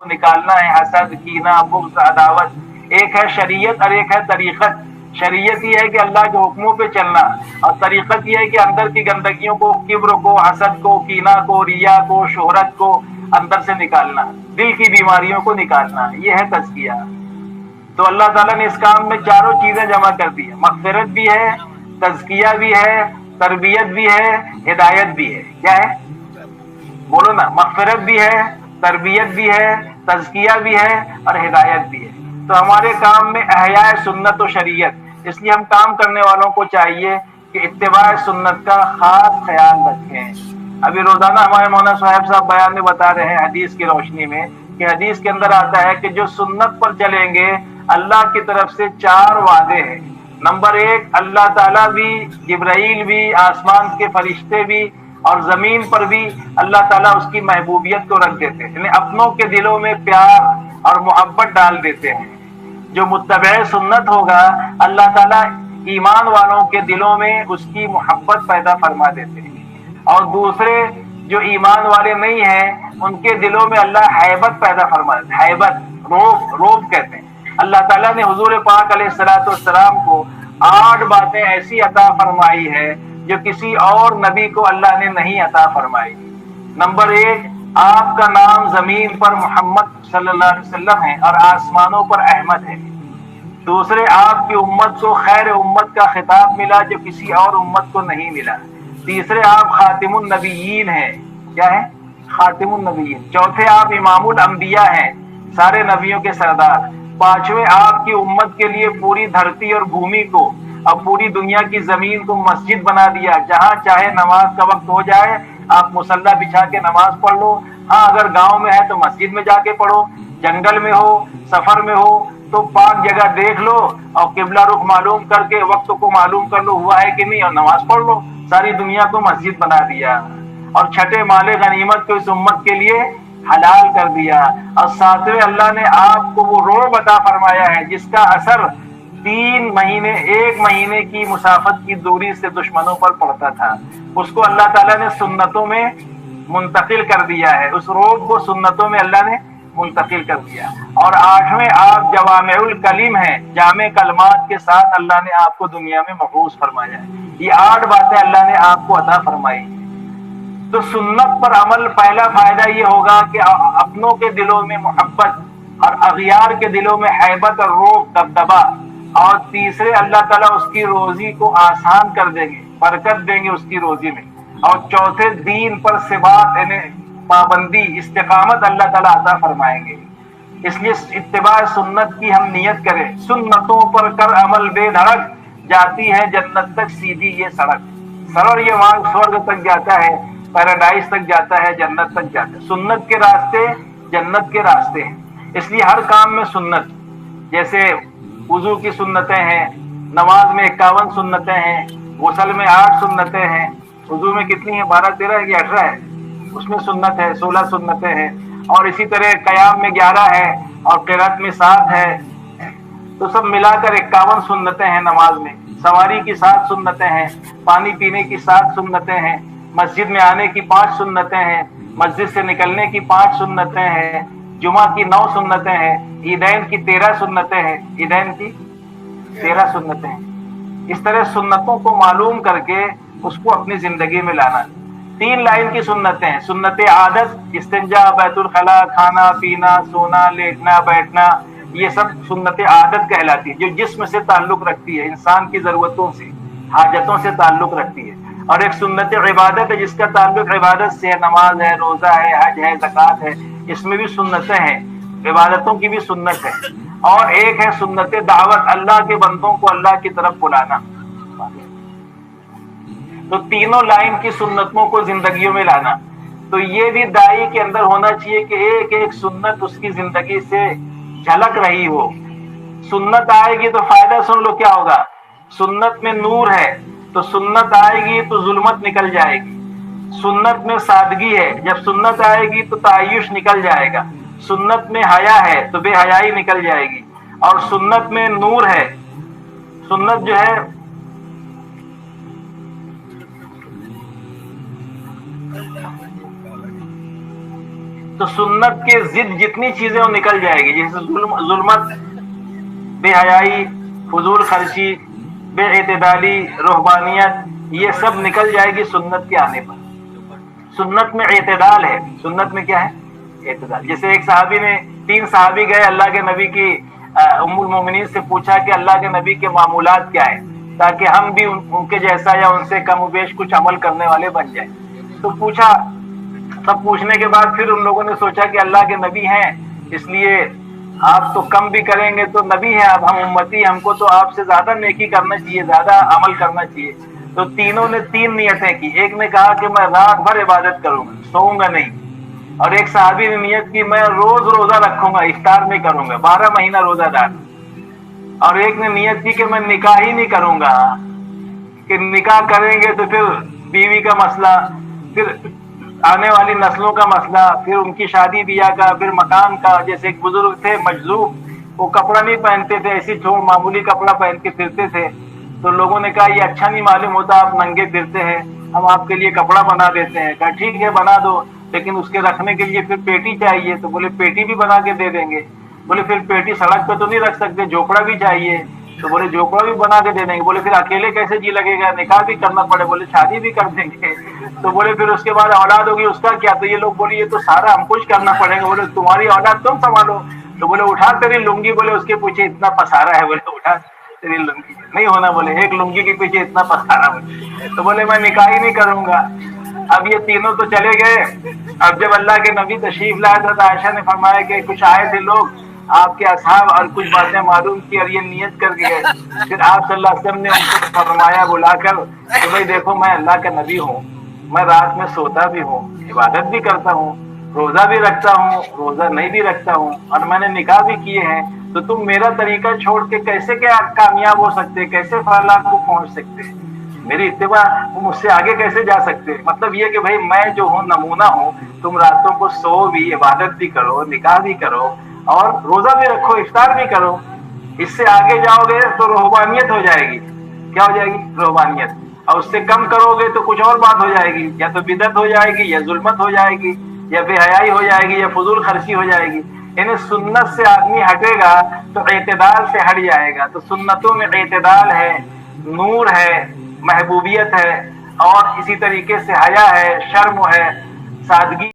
کو نکالنا ہے، حسد، کینہ، بغض، عداوت۔ ایک ہے شریعت اور ایک ہے طریقت۔ شریعت یہ ہے کہ اللہ کے حکموں پہ چلنا، اور طریقت یہ ہے کہ اندر کی گندگیوں کو، کبر کو، حسد کو، کینہ کو، ریا کو، شہرت کو اندر سے نکالنا، دل کی بیماریوں کو نکالنا، یہ ہے تزکیہ۔ تو اللہ تعالیٰ نے اس کام میں چاروں چیزیں جمع کر دی ہے، مغفرت بھی ہے، تزکیہ بھی ہے، تربیت بھی ہے، ہدایت بھی ہے۔ کیا ہے؟ بولو نا، مغفرت بھی ہے، تربیت بھی ہے، تزکیہ بھی ہے اور ہدایت بھی ہے۔ تو ہمارے کام میں احیاء سنت و شریعت، اس لیے ہم کام کرنے والوں کو چاہیے کہ اتباع سنت کا خاص خیال رکھیں۔ ابھی روزانہ ہمارے مولانا صاحب بیان میں بتا رہے ہیں حدیث کی روشنی میں، کہ حدیث کے اندر آتا ہے کہ جو سنت پر چلیں گے اللہ کی طرف سے 4 وعدے ہیں۔ نمبر 1، اللہ تعالیٰ بھی، جبرائیل بھی، آسمان کے فرشتے بھی اور زمین پر بھی اللہ تعالیٰ اس کی محبوبیت کو رکھ دیتے ہیں، یعنی اپنوں کے دلوں میں پیار اور محبت ڈال دیتے ہیں۔ جو متبع سنت ہوگا اللہ تعالیٰ ایمان والوں کے دلوں میں اس کی محبت پیدا فرما دیتے ہیں، اور دوسرے جو ایمان والے نہیں ہیں ان کے دلوں میں اللہ ہیبت پیدا فرما دیتے ہیں۔ ہیبت، روب کہتے ہیں۔ اللہ تعالیٰ نے حضور پاک علیہ الصلوۃ والسلام کو 8 باتیں ایسی عطا فرمائی ہے جو کسی اور نبی کو اللہ نے نہیں عطا فرمائی۔ نمبر 1، آپ کا نام زمین پر محمد صلی اللہ علیہ وسلم ہے اور آسمانوں پر احمد ہے۔ دوسرے، آپ کی امت کو خیر امت کا خطاب ملا جو کسی اور امت کو نہیں ملا۔ تیسرے، آپ خاتم النبیین ہیں۔ کیا ہے؟ خاتم النبیین۔ چوتھے، آپ امام الانبیاء ہیں، سارے نبیوں کے سردار۔ پانچویں، آپ کی امت کے لیے پوری دھرتی اور بھومی کو اور پوری دنیا کی زمین کو مسجد بنا دیا، جہاں چاہے نماز کا وقت ہو جائے آپ مصلی بچھا کے نماز پڑھ لو۔ ہاں اگر گاؤں میں ہے تو مسجد میں جا کے پڑھو، جنگل میں ہو، سفر میں ہو تو پاک جگہ دیکھ لو اور قبلہ رخ معلوم کر کے وقت کو معلوم کر لو ہوا ہے کہ نہیں، اور نماز پڑھ لو۔ ساری دنیا کو مسجد بنا دیا، اور چھٹے مال غنیمت کو اس امت کے لیے حلال کر دیا۔ اور ساتویں، اللہ نے آپ کو وہ رعب عطا فرمایا ہے جس کا اثر 3 مہینے، 1 مہینے کی مسافت کی دوری سے دشمنوں پر پڑتا تھا، اس کو اللہ تعالیٰ نے سنتوں میں منتقل کر دیا ہے، اس رعب کو سنتوں میں اللہ نے منتقل کر دیا۔ اور 8ویں، آپ جوامع الکلم ہیں، جامع کلمات کے ساتھ اللہ نے آپ کو دنیا میں مبعوث فرمایا ہے۔ یہ 8 باتیں اللہ نے آپ کو عطا فرمائی۔ تو سنت پر عمل، پہلا فائدہ یہ ہوگا کہ اپنوں کے دلوں میں محبت اور اغیار کے دلوں میں ہیبت اور روب، دبدبا۔ اور تیسرے، اللہ تعالیٰ اس کی روزی کو آسان کر دیں گے، برکت دیں گے اس کی روزی میں۔ اور چوتھے، دین پر ثبات، یعنی پابندی، استقامت اللہ تعالیٰ عطا فرمائیں گے۔ اس لیے اتباع سنت کی ہم نیت کریں۔ سنتوں پر کر عمل بے دھڑک، جاتی ہے جنت تک سیدھی یہ سڑک۔ سرور یہ وہاں سورگ تک جاتا ہے، پیراڈائز تک جاتا ہے، جنت تک جاتا ہے۔ سنت کے راستے جنت کے راستے ہیں، اس لیے ہر کام میں سنت، جیسے وضو کی سنتیں ہیں، نماز میں 51 سنتیں ہیں، غسل میں 8 سنتیں ہیں۔ وضو میں کتنی ہیں؟ 12 13 ہے کہ 18 ہے؟ اس میں سنت ہے، 16 سنتیں ہیں۔ اور اسی طرح قیام میں 11 ہے اور قرات میں 7 ہے، تو سب ملا کر 51 سنتیں ہیں نماز میں۔ سواری کی 7 سنتیں ہیں، پانی پینے کی 7 سنتیں ہیں، مسجد میں آنے کی 5 سنتیں ہیں، مسجد سے نکلنے کی 5 سنتیں ہیں، جمعہ کی 9 سنتیں ہیں، عیدین کی 13 سنتیں ہیں، عیدین کی 13 سنتیں ہیں۔ اس طرح سنتوں کو معلوم کر کے اس کو اپنی زندگی میں لانا۔ 3 لائن کی سنتیں ہیں، سنت عادت، استنجا، بیت الخلاء، کھانا پینا، سونا، لیٹنا، بیٹھنا، یہ سب سنت عادت کہلاتی ہے، جو جسم سے تعلق رکھتی ہے، انسان کی ضرورتوں سے، حاجتوں سے تعلق رکھتی ہے۔ اور ایک سنت عبادت ہے جس کا تعلق عبادت سے ہے، نماز ہے، روزہ ہے، حج ہے، زکوٰۃ ہے، اس میں بھی سنتیں ہیں، عبادتوں کی بھی سنت ہے۔ اور ایک ہے سنت دعوت، اللہ کے بندوں کو اللہ کی طرف بلانا۔ تو تینوں لائن کی سنتوں کو زندگیوں میں لانا۔ تو یہ بھی دائی کے اندر ہونا چاہیے کہ ایک ایک سنت اس کی زندگی سے جھلک رہی ہو۔ سنت آئے گی تو فائدہ سن لو کیا ہوگا۔ سنت میں نور ہے تو سنت آئے گی تو ظلمت نکل جائے گی۔ سنت میں سادگی ہے، جب سنت آئے گی تو تعیش نکل جائے گا۔ سنت میں حیا ہے تو بے حیائی نکل جائے گی۔ اور سنت میں نور ہے، سنت جو ہے تو سنت کے ضد جتنی چیزیں وہ نکل جائے گی، جیسے ظلمت، بے حیائی، فضول خرچی، بے اعتدالی، رہبانیت، یہ سب نکل جائے گی سنت کے آنے پر۔ سنت میں اعتدال ہے، سنت میں کیا ہے؟ اعتدال۔ جیسے ایک صحابی نے، 3 صحابی گئے اللہ کے نبی کی ام المومنین سے پوچھا کہ اللہ کے نبی کے معمولات کیا ہیں تاکہ ہم بھی ان کے جیسا یا ان سے کم و بیش کچھ عمل کرنے والے بن جائیں۔ تو پوچھا، سب پوچھنے کے بعد پھر ان لوگوں نے سوچا کہ اللہ کے نبی ہیں، اس لیے آپ تو کم بھی کریں گے تو نبی ہیں، اب ہم امتی، ہم کو تو آپ سے زیادہ نیکی کرنا چاہیے، زیادہ عمل کرنا چاہیے۔ تو تینوں نے 3 نیتیں کی۔ ایک نے کہا کہ میں رات بھر عبادت کروں گا، سوؤں گا نہیں۔ اور ایک صحابی نے نیت کی میں روز روزہ رکھوں گا، افطار نہیں کروں گا، 12 مہینہ روزہ دار۔ اور ایک نے نیت کی کہ میں نکاح ہی نہیں کروں گا، کہ نکاح کریں گے تو پھر بیوی کا مسئلہ، پھر آنے والی نسلوں کا مسئلہ، پھر ان کی شادی بیاہ کا، پھر مکان کا۔ جیسے ایک بزرگ تھے مجذوب، وہ کپڑا نہیں پہنتے تھے، ایسی چھوڑ معمولی کپڑا پہن کے پھرتے تھے۔ تو لوگوں نے کہا یہ اچھا نہیں معلوم ہوتا، آپ ننگے پھرتے ہیں، ہم آپ کے لیے کپڑا بنا دیتے ہیں۔ کہا ٹھیک ہے بنا دو، لیکن اس کے رکھنے کے لیے پھر پیٹی چاہیے۔ تو بولے پیٹی بھی بنا کے دے دیں گے۔ بولے پھر پیٹی سڑک پہ تو نہیں رکھ سکتے، جھوپڑا بھی چاہیے۔ تو بولے جھوپڑا بھی بنا کے دے دیں گے۔ بولے پھر اکیلے کیسے جی لگے گا، نکاح بھی کرنا پڑے۔ بولے شادی بھی کر دیں گے۔ تو بولے پھر اس کے بعد اولاد ہوگی اس کا کیا؟ تو یہ لوگ بولے یہ تو سارا ہم کچھ کرنا پڑے گا۔ بولے تمہاری اولاد تم سنبھالو۔ تو بولے اٹھا تیری لنگی، بولے اس کے پیچھے اتنا پسارا ہے، بولے اٹھا تیری لنگی، نہیں ہونا، بولے ایک لنگی کے پیچھے اتنا پسارا۔ تو بولے میں نکاح ہی نہیں کروں گا۔ اب یہ تینوں تو چلے گئے۔ اب جب اللہ کے نبی تشریف لائے تو عائشہ نے فرمایا کہ کچھ آئے تھے لوگ آپ کے اصحاب اور کچھ باتیں معلوم کی اور یہ نیت کر گئے۔ پھر آپ صلی اللہ علیہ وسلم نے ان کو فرمایا بلا کر کہ بھائی دیکھو میں اللہ کا نبی ہوں، میں رات میں سوتا بھی ہوں، عبادت بھی کرتا ہوں، روزہ بھی رکھتا ہوں، روزہ نہیں بھی رکھتا ہوں، اور میں نے نکاح بھی کیے ہیں۔ تو تم میرا طریقہ چھوڑ کے کیسے کیا کامیاب ہو سکتے، کیسے فلاح کو پہنچ سکتے، میری اتباع مجھ سے آگے کیسے جا سکتے؟ مطلب یہ کہ بھائی میں جو ہوں نمونہ ہوں، تم راتوں کو سو بھی، عبادت بھی کرو، نکاح بھی کرو، اور روزہ بھی رکھو، افطار بھی کرو۔ اس سے آگے جاؤ گے تو رہبانیت ہو جائے گی۔ کیا ہو جائے گی؟ رہبانیت۔ اور اس سے کم کرو گے تو کچھ اور بات ہو جائے گی، یا تو بدعت ہو جائے گی، یا ظلمت ہو جائے گی، یا بے حیائی ہو جائے گی، یا فضول خرچی ہو جائے گی۔ یعنی سنت سے آدمی ہٹے گا تو اعتدال سے ہٹ جائے گا۔ تو سنتوں میں اعتدال ہے، نور ہے، محبوبیت ہے، اور اسی طریقے سے حیا ہے، شرم ہے، سادگی